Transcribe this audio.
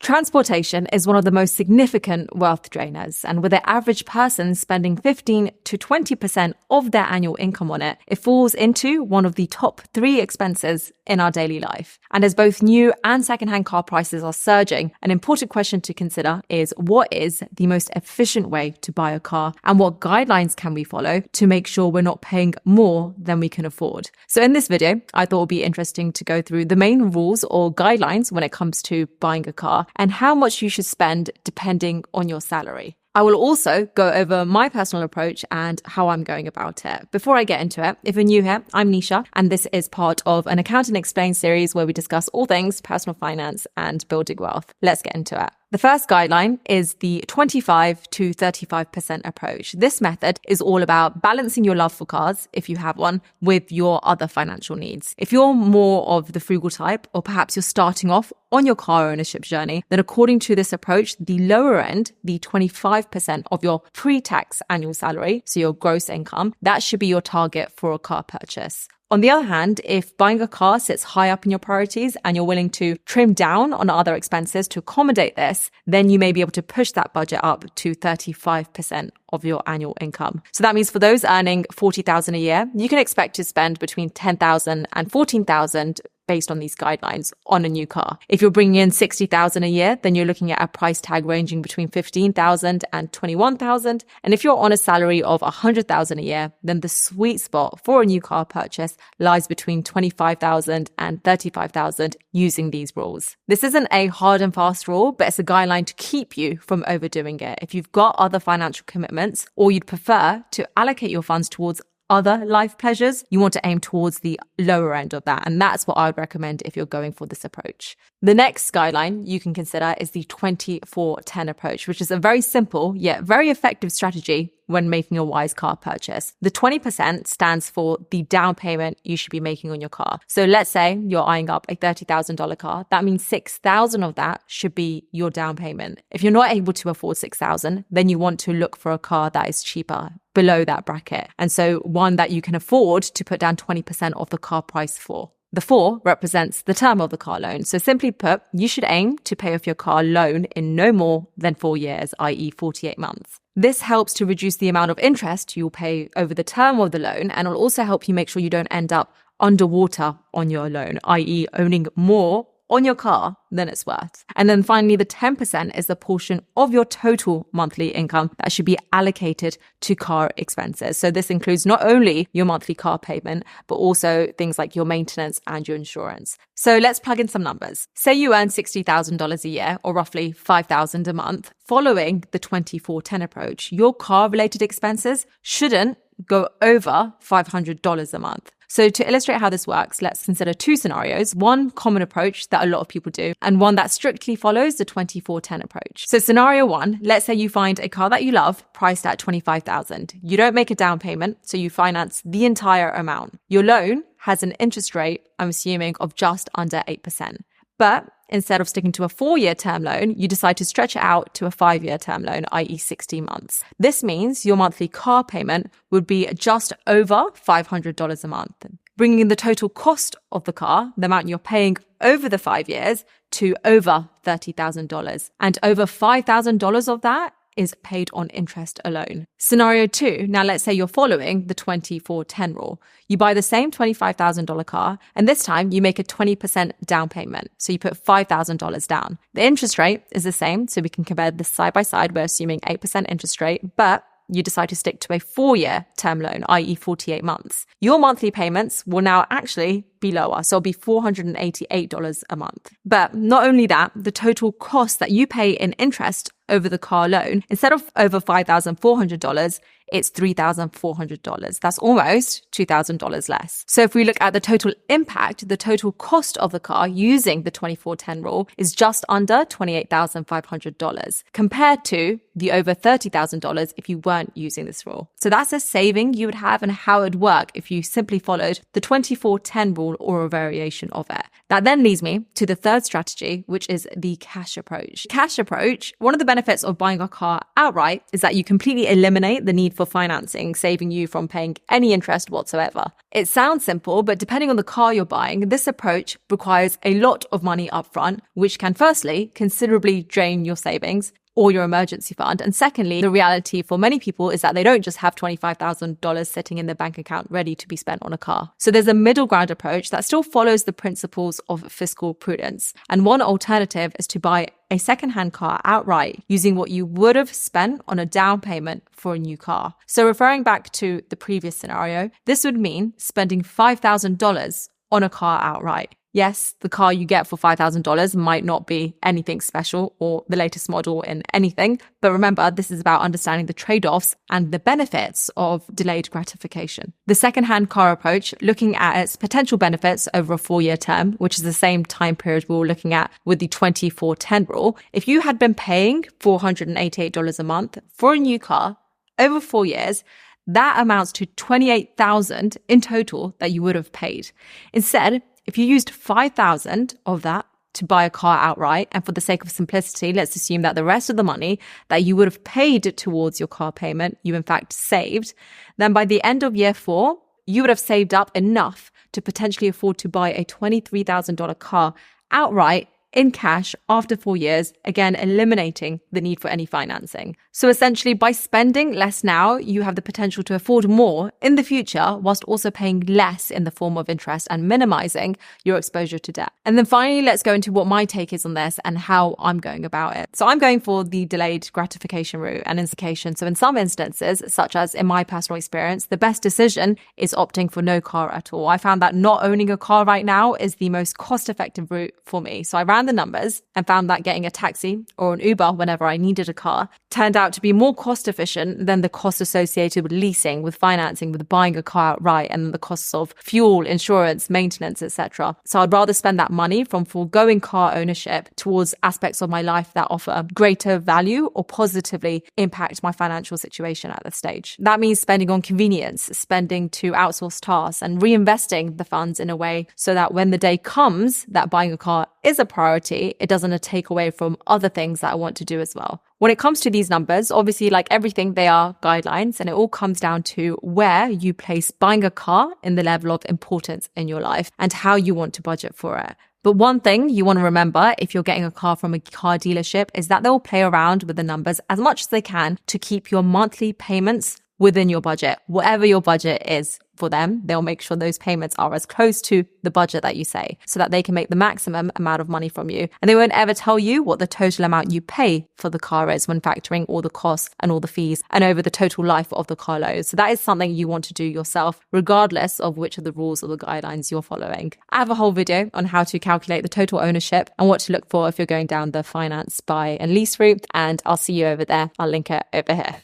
Transportation is one of the most significant wealth drainers, and with the average person spending 15 to 20% of their annual income on it, it falls into one of the top 3 expenses in our daily life. And as both new and secondhand car prices are surging, an important question to consider is what is the most efficient way to buy a car, and what guidelines can we follow to make sure we're not paying more than we can afford. So in this video, I thought it would be interesting to go through the main rules or guidelines when it comes to buying a car, and how much you should spend depending on your salary. I will also go over my personal approach and how I'm going about it. Before I get into it, if you're new here, I'm Nischa, and this is part of an Accountant Explained series where we discuss all things personal finance and building wealth. Let's get into it. The first guideline is the 25 to 35% approach. This method is all about balancing your love for cars, if you have one, with your other financial needs. If you're more of the frugal type, or perhaps you're starting off on your car ownership journey, then according to this approach, the lower end, the 25% of your pre-tax annual salary, so your gross income, that should be your target for a car purchase. On the other hand, if buying a car sits high up in your priorities and you're willing to trim down on other expenses to accommodate this, then you may be able to push that budget up to 35% of your annual income. So that means for those earning $40,000 a year, you can expect to spend between $10,000 and $14,000 based on these guidelines on a new car. If you're bringing in $60,000 a year, then you're looking at a price tag ranging between $15,000 and $21,000. And if you're on a salary of $100,000 a year, then the sweet spot for a new car purchase lies between $25,000 and $35,000 using these rules. This isn't a hard and fast rule, but it's a guideline to keep you from overdoing it. If you've got other financial commitments, or you'd prefer to allocate your funds towards other life pleasures, you want to aim towards the lower end of that. And that's what I would recommend if you're going for this approach. The next guideline you can consider is the 24-10 approach, which is a very simple yet very effective strategy when making a wise car purchase. The 20% stands for the down payment you should be making on your car. So let's say you're eyeing up a $30,000 car. That means $6,000 of that should be your down payment. If you're not able to afford $6,000, then you want to look for a car that is cheaper, below that bracket. And so one that you can afford to put down 20% of the car price for. The 4 represents the term of the car loan. So simply put, you should aim to pay off your car loan in no more than 4 years, i.e. 48 months. This helps to reduce the amount of interest you'll pay over the term of the loan, and will also help you make sure you don't end up underwater on your loan, i.e. owning more on your car than it's worth. And then finally, the 10% is the portion of your total monthly income that should be allocated to car expenses. So this includes not only your monthly car payment, but also things like your maintenance and your insurance. So let's plug in some numbers. Say you earn $60,000 a year, or roughly $5,000 a month. Following the 24-10 approach, your car-related expenses shouldn't go over $500 a month. So to illustrate how this works, let's consider 2 scenarios, one common approach that a lot of people do, and one that strictly follows the 24-10 approach. So scenario 1, let's say you find a car that you love priced at $25,000. You don't make a down payment, so you finance the entire amount. Your loan has an interest rate, I'm assuming, of just under 8%. But instead of sticking to a 4-year term loan, you decide to stretch it out to a 5-year term loan, i.e. 16 months. This means your monthly car payment would be just over $500 a month, bringing the total cost of the car, the amount you're paying over the 5 years, to over $30,000. And over $5,000 of that is paid on interest alone. Scenario 2, now let's say you're following the 24-10 rule. You buy the same $25,000 car, and this time you make a 20% down payment. So you put $5,000 down. The interest rate is the same, so we can compare this side by side. We're assuming 8% interest rate, but you decide to stick to a 4-year term loan, i.e. 48 months. Your monthly payments will now actually be lower, so it'll be $488 a month. But not only that, the total cost that you pay in interest over the car loan, instead of over $5,400, it's $3,400. That's almost $2,000 less. So if we look at the total impact, the total cost of the car using the 24-10 rule is just under $28,500 compared to the over $30,000 if you weren't using this rule. So that's a saving you would have and how it would work if you simply followed the 24-10 rule or a variation of it. That then leads me to the third strategy, which is the cash approach. Cash approach, one of the benefits of buying a car outright is that you completely eliminate the need for financing, saving you from paying any interest whatsoever. It sounds simple, but depending on the car you're buying, this approach requires a lot of money upfront, which can firstly considerably drain your savings or your emergency fund. And secondly, the reality for many people is that they don't just have $25,000 sitting in their bank account ready to be spent on a car. So there's a middle ground approach that still follows the principles of fiscal prudence. And one alternative is to buy a secondhand car outright using what you would have spent on a down payment for a new car. So referring back to the previous scenario, this would mean spending $5,000 on a car outright. Yes, the car you get for $5,000 might not be anything special or the latest model in anything, but remember, this is about understanding the trade-offs and the benefits of delayed gratification. The second-hand car approach, looking at its potential benefits over a 4-year term, which is the same time period we were looking at with the 24/10 rule. If you had been paying $488 a month for a new car over 4 years, that amounts to $28,000 in total that you would have paid. Instead, if you used $5,000 of that to buy a car outright, and for the sake of simplicity, let's assume that the rest of the money that you would have paid towards your car payment, you in fact saved, then by the end of year 4, you would have saved up enough to potentially afford to buy a $23,000 car outright in cash after 4 years, again, eliminating the need for any financing. So essentially, by spending less now, you have the potential to afford more in the future, whilst also paying less in the form of interest and minimizing your exposure to debt. And then finally, let's go into what my take is on this and how I'm going about it. So I'm going for the delayed gratification route and indication. So in some instances, such as in my personal experience, the best decision is opting for no car at all. I found that not owning a car right now is the most cost-effective route for me. So I ran the numbers and found that getting a taxi or an Uber whenever I needed a car turned out to be more cost efficient than the cost associated with leasing, with financing, with buying a car outright, and the costs of fuel, insurance, maintenance, etc. So I'd rather spend that money from foregoing car ownership towards aspects of my life that offer greater value or positively impact my financial situation at this stage. That means spending on convenience, spending to outsource tasks, and reinvesting the funds in a way so that when the day comes that buying a car is a priority, it doesn't take away from other things that I want to do as well. When it comes to these numbers, obviously, like everything, they are guidelines, and it all comes down to where you place buying a car in the level of importance in your life and how you want to budget for it. But one thing you want to remember if you're getting a car from a car dealership is that they'll play around with the numbers as much as they can to keep your monthly payments within your budget. Whatever your budget is for them, they'll make sure those payments are as close to the budget that you say so that they can make the maximum amount of money from you. And they won't ever tell you what the total amount you pay for the car is when factoring all the costs and all the fees and over the total life of the car loan. So that is something you want to do yourself, regardless of which of the rules or the guidelines you're following. I have a whole video on how to calculate the total ownership and what to look for if you're going down the finance, buy and lease route. And I'll see you over there. I'll link it over here.